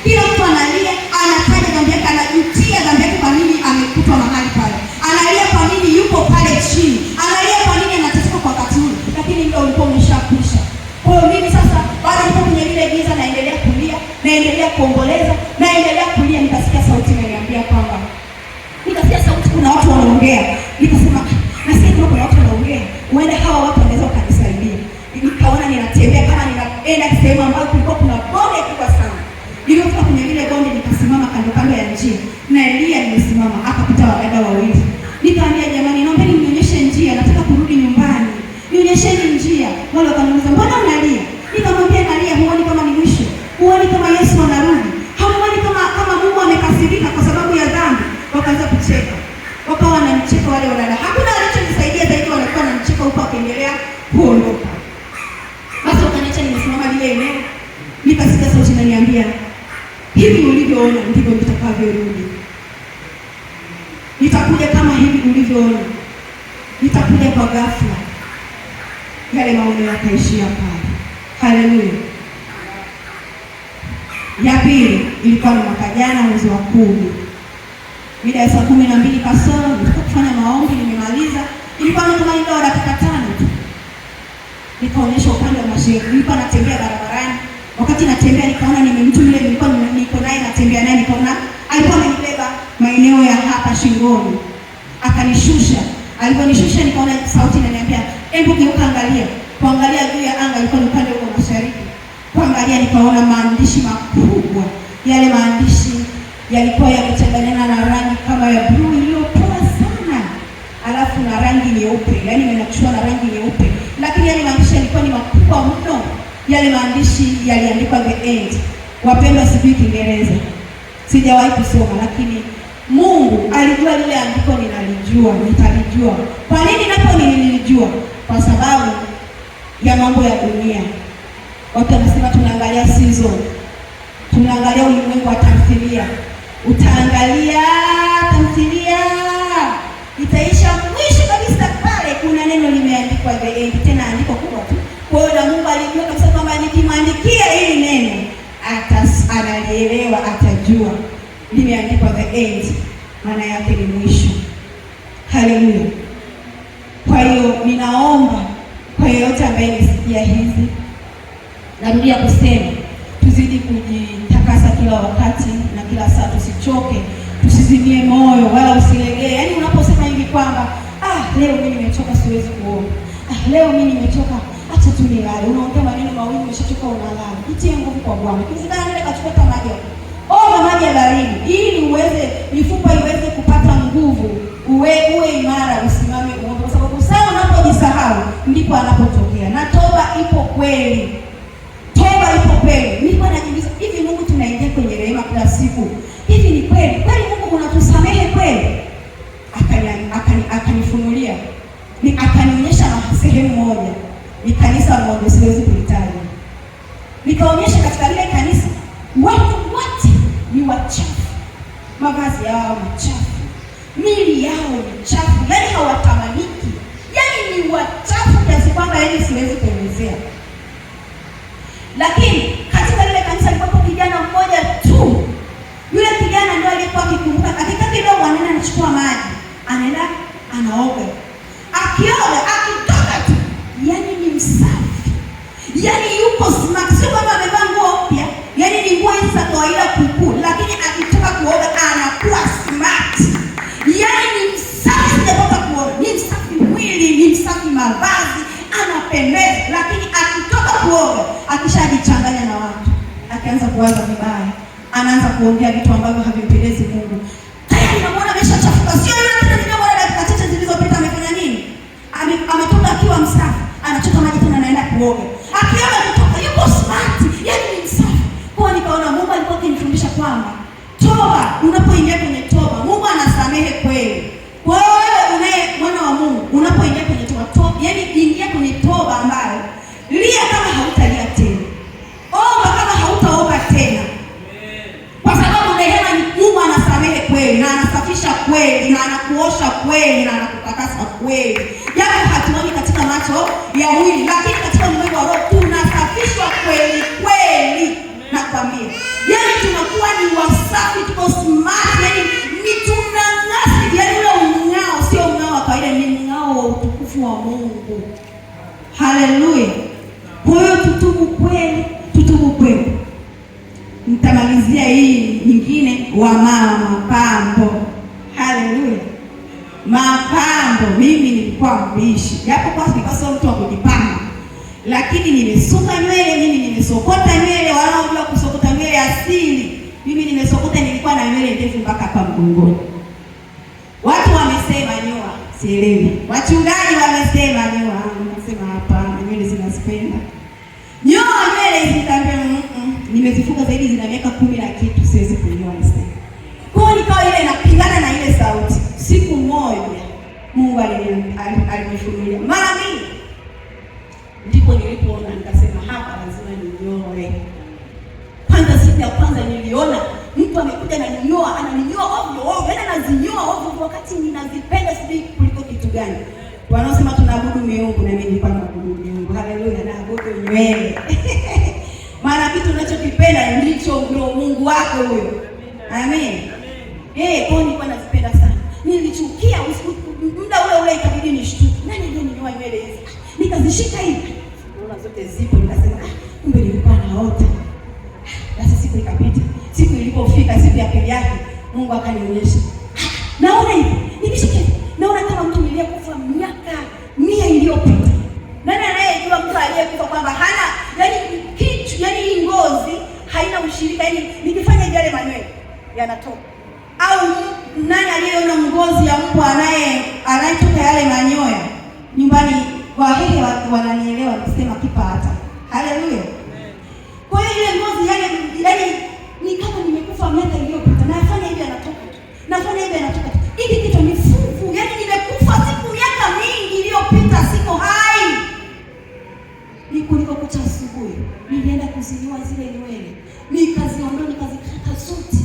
Kila mtu analia, anataja dhambi yake, anajutia dhambi yake, kwa nini amekutwa mahali pale. Analia kwa nini yupo pale chini. Analia kwa nini anateseka kwa wakati ule. Lakini ndio ulikuwa umeshakwisha. Kwa hiyo mimi sasa baada ya kwenye lile giza naendelea kulia, naendelea kuomboleza, naendelea kulia, nikasikia sauti inaniambia kwamba kuna watu wanaongea. Nikasema nasikia kuna watu wanaongea. Huenda hawa watu wanaweza kunisaidia. Nikaona ninatembea kama ninaenda sehemu ambayo kulikuwa kuna bonde kubwa sana. Nilipofika kwenye lile bonde nikasimama kando ya njia. Na Elia nimesimama, akapita wadada wawili. Nikaambia jamani, naomba nionyeshe njia, nataka kurudi nyumbani. Nionyesheni njia. Wale wakaniuliza, "Mbona unalia?" Nikamwambia, "Nalia, huoni kama ni mwisho? Huoni kama Yesu anarudi? Hamuoni kama Mungu amekasirika kwa sababu ya dhambi?" Wakaanza kucheka. Wakawa wanamcheka wale wadada. Hakuna alichonisaidia zaidi, walikuwa wanamcheka huko akiendelea kuondoka. Basi wakaniacha nimesimama lile eneo. Nikasikia sauti inaniambia, "Hivi ulivyoona ndivyo nitakavyorudi. Nitakuja kama hivi ulivyoona. Nitakuja kwa ghafla." Yale maono yakaishia pale. Haleluya. Ya pili ilikuwa ni mwaka jana mwezi wa 10. Mida ya saa 12 kasoro nilikuwa kufanya maombi, nimemaliza. Ilikuwa ni kama ndio dakika 5 tu. Nikaonyesha upande wa mashariki. Nilikuwa natembea barabarani. Wakati natembea nikaona mtu yule nilikuwa niko naye natembea naye, nikaona alikuwa amenibeba maeneo ya hapa shingoni. Akanishusha. Aliponishusha nikaona sauti inaniambia, "Hebu geuka angalia." Kuangalia juu ya anga ilikuwa ni upande wa mashariki. Kuangalia nikaona maandishi makubwa. Yale maandishi yalikuwa yamechanganyana na rangi kama ya blue iliyopoa sana. Alafu na rangi nyeupe, yaani yanachua na rangi nyeupe. Lakini yale maandishi yalikuwa ni makubwa mno. Yale maandishi yaliandikwa the end. Wapendwa, sijui Kiingereza. Sijawahi kusoma, lakini Mungu alijua lile andiko ninalijua, nitalijua. Kwa nini napo nilijua? Kwa sababu ya mambo ya dunia. Watu wanasema tunaangalia season. Tunaangalia ulimwengu wa tamthilia. Utaangalia tamthilia, itaisha mwisho kabisa pale kuna neno limeandikwa the end, tena andiko kubwa tu. Kwa hiyo na Mungu alijua kabisa kwamba nikimwandikia hili neno analielewa, atajua limeandikwa the end, maana yake ni mwisho. Haleluya. Kwa hiyo ninaomba kwa yeyote ambaye nisikia hizi, narudia kusema tuzidi kujitakasa kila wakati na kila saa, tusichoke, tusizimie moyo wala usilegee. Yaani unaposema hivi kwamba leo mimi nimechoka siwezi kuomba. Leo mimi nimechoka acha tu nilale. Unaongea maneno mawili umeshachoka unalala. Jitie nguvu kwa Bwana. Kizidana nenda kachukua maji. Maji ya baridi ili mifupa iweze kupata nguvu, uwe imara, usimame uombe, kwa sababu saa unapojisahau ndipo anapotokea. Na toba ipo kweli. Toba ipo kweli. Nilikuwa najiuliza, hivi Mungu tunaingia kwenye rehema kila siku. Hivi ni kweli? Kweli Mungu unatusamehe kweli? Akanifunulia. Akanionyesha na sehemu moja. Ni kanisa moja siwezi kulitaja. Nikaonyesha katika lile kanisa watu wote ni wachafu. Mavazi yao machafu. Mili yao ni chafu. Yaani hawatamaniki. Yaani ni wachafu kiasi kwamba yaani siwezi kuelezea. Lakini katika lile kanisa alikuwa kijana mmoja tu. Yule kijana ndio aliyekuwa akikumbuka katika kidogo anaenda anachukua maji. Anaenda anaoga. Akioga akitoka tu yaani ni msafi. Yaani yuko smart. Sio kama amevaa nguo mpya. Yaani ni nguo za kawaida kuku, lakini akitoka kuoga anakuwa smart. Yaani ni msafi sijapata kuona. Ni msafi mwili, ni msafi mavazi, anapendeza, lakini akitoka kuoga akishajichanganya na watu. Akianza kuwaza vibaya, anaanza kuongea vitu ambavyo havimpendezi Mungu. Tayari unamwona ameshachafuka. Sio yule tena nimeona dakika chache zilizopita amefanya nini? Ametoka akiwa msafi, anachota maji tena anaenda kuoga. Akioga kutoka yuko smart, yaani ni msafi. Kwa nikaona Mungu alikuwa akinifundisha kwamba toba, unapoingia kwenye toba, Mungu anasamehe kweli. Kwa hiyo wewe unaye mwana wa Mungu, unapoingia kwenye toba, yaani ingia kwenye toba ambayo lia kama hautalia tena. Omba kama hautaomba tena. Kwa sababu rehema ni Mungu anasamehe kweli na anasafisha kweli na anakuosha kweli na anakutakasa kweli. Yaani hatuoni katika macho ya mwili, lakini katika ulimwengu wa roho tunasafishwa kweli kweli. Nakwambia. Yaani tunakuwa tutubu kweli, tutubu kweli. Nitamalizia hii nyingine, wa mama mapambo. Haleluya. Mapambo, mimi nilikuwa mbishi, japo kwa sababu sio mtu wa kujipamba, lakini nimesuka nywele, mimi nimesokota nywele. Wanaojua kusokota nywele asili, mimi nimesokota, nilikuwa na nywele ndefu mpaka hapa mgongoni. Watu wamesema nyoa, sielewi. Wachungaji wamesema nyoa, nasema hapana, nywele zinazipenda. Nyoa nywele zitambia, nimezifuka zaidi, zina miaka 10 na kitu, siwezi kunyoa sasa. Kwa nikawa ile napingana na ile sauti. Siku moja Mungu alinifunulia mara mbili, ndipo nilipoona, nikasema hapa lazima ninyoe. Kwanza siku ya kwanza niliona mtu amekuja na ninyoa, ananinyoa ovyo ovyo, yaani anazinyoa ovyo wakati ninazipenda sijui kuliko kitu gani. Wanaosema tunaabudu miungu, na mimi nilikuwa naabudu miungu. Haleluya, naabudu nywele. Maana kitu unachokipenda ndicho ndio Mungu wako huyo. Amen. Kwa nilikuwa nazipenda sana. Nilichukia muda ule ikabidi nishtuke. Nani aliyenyoa nywele hizi? Nikazishika hivi. Naona zote zipo, nikasema kumbe nilikuwa naota. Basi siku ikapita. Siku ilipofika, siku ya pili yake, Mungu akanionyesha. Naona hivi, nikishika. Naona kama mtu aliyekufa miaka 100 iliyopita. Nani anayejua mtu aliyekufa kwamba hana, yaani kitu, yaani ngozi haina ushirika, yaani nikifanya yale manywele yanatoka. Au nani aliyeona ngozi ya mbwa anayetoka yale manyoya nyumbani? Wahehe wananielewa nikisema kipata. Haleluya. Kwa hiyo ile ngozi yaani ni kama nimekufa miaka iliyopita, nafanya hivi anatoka. Nafanya hivi anatoka. Hili kitu ni fufu, yaani nimekufa siku miaka mingi iliyopita, siko hai. Nilipokucha asubuhi, nilienda kuzinyoa zile nywele. Nikaziondoa, nikazikata zote.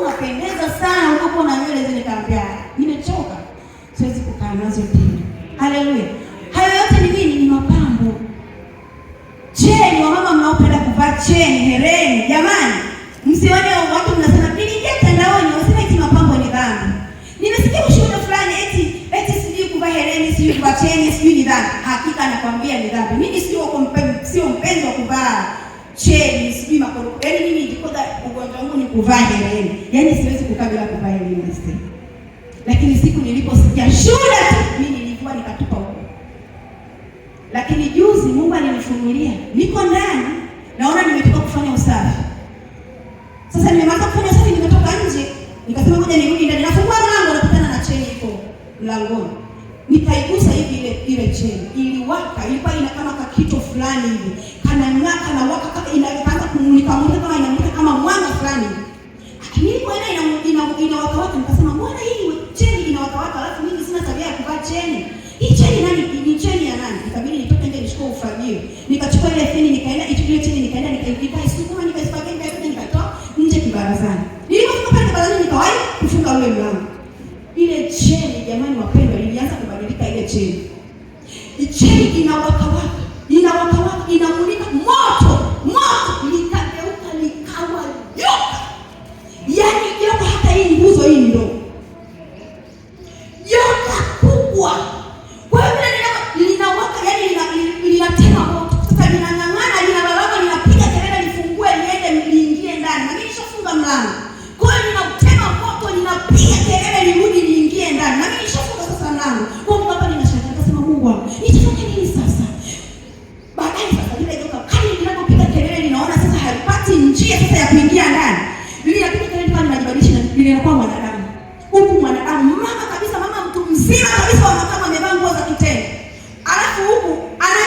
Unapendeza sana unapokuwa na nywele zile. Kaambia nimechoka, siwezi kukaa nazo tena. Haleluya. Hayo yote ni nini? Ni mapambo. Cheni, wamama mnaopenda kuvaa cheni, hereni, jamani, msione watu mnasema niliingia mtandaoni wasema eti mapambo ni dhambi. Nimesikia ushuhuda fulani eti sijui kuvaa hereni, sijui kuvaa cheni, sijui ni dhambi. Hakika nakwambia ni dhambi. Mimi sio mpenzi wa kuvaa cheni, sijui makoro. Yaani mimi nilikoda ugonjwa wangu ni kuvaa hereni. Yaani siwezi kukaa bila kuvaa hereni sasa. Lakini siku niliposikia shuhuda tu, mimi nilikuwa nikatupa huko. Lakini juzi Mungu alinifunulia, niko ndani, naona nimetoka kufanya usafi. Sasa nimemaliza kufanya usafi, nimetoka nje, nikasema ngoja nirudi ndani. Nafungua mlango, nakutana na cheni iko mlangoni. Nikaigusa hivi ile cheni. Iliwaka, ilikuwa ina kama kakito fulani hivi. Kanang'aka na waka kama inaanza kumulika kama inamulika kama mwanga fulani. Nilipoona inawaka waka, nikasema mbona hii cheni inawaka waka, alafu mimi sina tabia ya kuvaa cheni. Hii cheni nani? Ni cheni ya nani? Ikabidi nitoke nje nichukue ufagio. Nikachukua ile cheni nikaenda ile cheni nikaenda nikaisukuma nikaispagia nikatoa nje kibarazani. Nilipofika pale kibarazani nikawahi kufunga ule mlango. Ile cheni jamani wapendwa, ilianza kubadilika ile cheni. Cheni inawaka waka, inamulika moto, likageuka likawa joka. Yaani joka hata hii nguzo hii ndo. Joka kubwa. Kwa hiyo vile linawaka, yaani linatema moto. Sasa linang'ang'ana, linalalama, linapiga kelele lifungue liende liingie ndani. Na mimi nishafunga mlango. Kwa hiyo linatema moto, linapiga kelele lirudi liingie ndani. Na mimi nishafunga sasa mlango. Kwa hiyo hapa ninashangaa, nasema Mungu wangu, nitafanya nini sasa? Baadaye sasa lile joka kali linapopiga kelele linaona sasa halipati njia sasa ya kuingia ndani. Linapiga kelele kama linajibadilisha, linakuwa mwanadamu. Huku mwanadamu mama kabisa, mama mtu mzima kabisa, kama amevaa nguo za kitenge. Alafu huku ana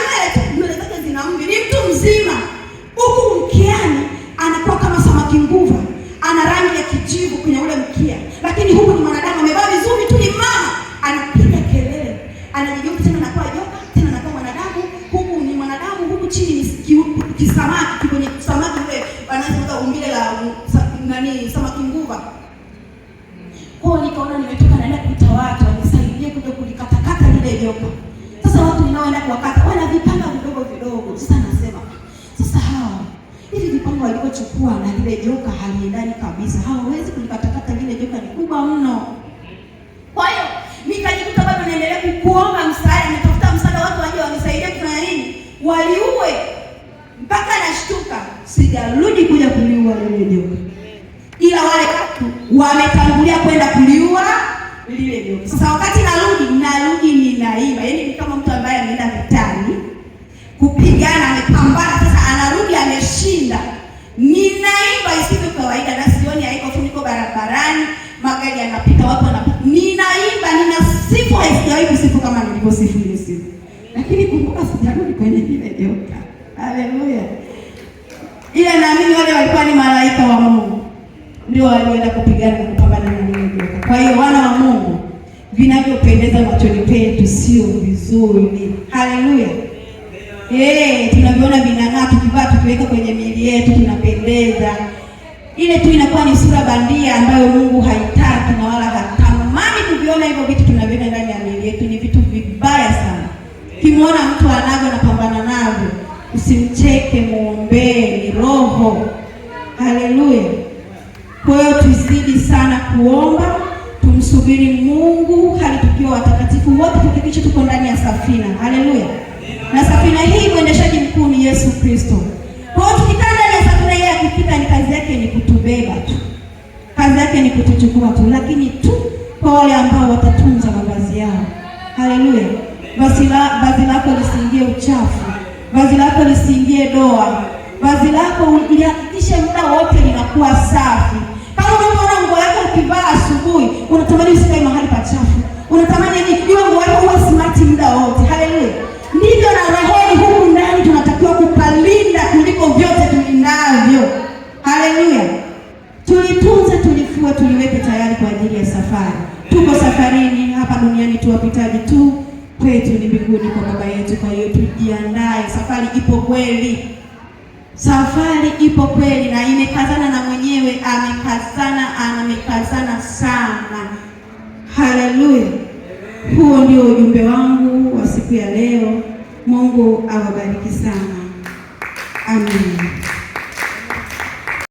nywele zake zina mvi, ni mtu mzima. Huku mkiani anakuwa kama samaki nguva, ana rangi ya kijivu kwenye ule mkia. Lakini huku ni mwanadamu amevaa vizuri tu, ni mama, anapiga kelele. Anajigeuka tena anakuwa joka, tena anakuwa mwanadamu. Huku ni mwanadamu, huku chini ni kisamaki, kwenye samaki ule anaweza umbile la samaki nguva. Kwa nikaona nimetoka naenda kuita watu wanisaidie kuja kulikatakata lile joka. Sasa watu ninaoenda kuwakata wana vipanga vidogo vidogo. Sasa nasema, sasa hawa hivi vipanga walivyochukua na lile joka haliendani kabisa. Hawawezi kulikatakata lile joka, ni kubwa mno. Kwa hiyo nikajikuta bado naendelea kuomba msaada, nitafuta msaada watu waje wanisaidie. waliue, mpaka nashtuka sijarudi kuja kuliua lile joka, ila wale watu wametangulia kwenda kuliua lile joka. Sasa wakati narudi ninaimba, yaani ni kama mtu ambaye ameenda vitani kupigana, amepambana, sasa anarudi ameshinda. Ninaimba isivyo kawaida, na sioni haiko tu, niko barabarani, magari yanapita, watu wanapita, ninaimba, ninasifu, haijawahi kusifu kama nilivyosifu ile siku. Lakini kumbuka sijarudi kwenye ile joka. Haleluya. Ila naamini wale walikuwa ni malaika wa Mungu, ndio walienda kupigana na kupambana na ile joka. Kwa hiyo wana wa Mungu, vinavyopendeza machoni petu sio vizuri. Haleluya. Tunaviona vinang'aa, tukivaa, tukiweka kwenye miili yetu tunapendeza. Ile tu inakuwa ni sura bandia ambayo Mungu haitaki na wala hatamani kuviona. Hivyo vitu tunaviona ndani ya miili yetu ni vitu vibaya sana. Ukimwona mtu anavyo na pambana navyo, usimcheke, muombee, ni roho. Haleluya. Kwa hiyo tuzidi sana kuomba, tumsubiri Mungu hadi tukiwa watakatifu wote, tukikisha tuko ndani ya safina. Haleluya. Na safina hii mwendeshaji mkuu ni Yesu Kristo. Kwa hiyo tukikaa ndani ya safina hii, akifika ni kazi yake ni kutubeba tu, kazi yake ni kutuchukua tu, lakini tu kwa wale ambao watatunza mavazi yao. Haleluya. Vazi lako lisiingie uchafu, vazi lako lisiingie doa, vazi lako lihakikishe muda wote linakuwa safi. Kama unaona nguo yako ukivaa asubuhi, unatamani usikae mahali pachafu, unatamani hiyo nguo yako uwe smart muda wote. Haleluya. Ndivyo na rohoni huku ndani tunatakiwa kupalinda kuliko vyote tulindavyo. Haleluya. Tulitunze, tulifue, tuliweke tayari kwa ajili ya safari. Tuko safarini, hapa duniani tuwapitaji tu, kwetu ni mbinguni kwa Baba yetu. Kwa hiyo tujiandae, safari ipo kweli. Safari ipo kweli na imekazana, na mwenyewe amekazana sana. Haleluya. Huo ndio ujumbe wangu wa siku ya leo. Mungu awabariki sana. Amen.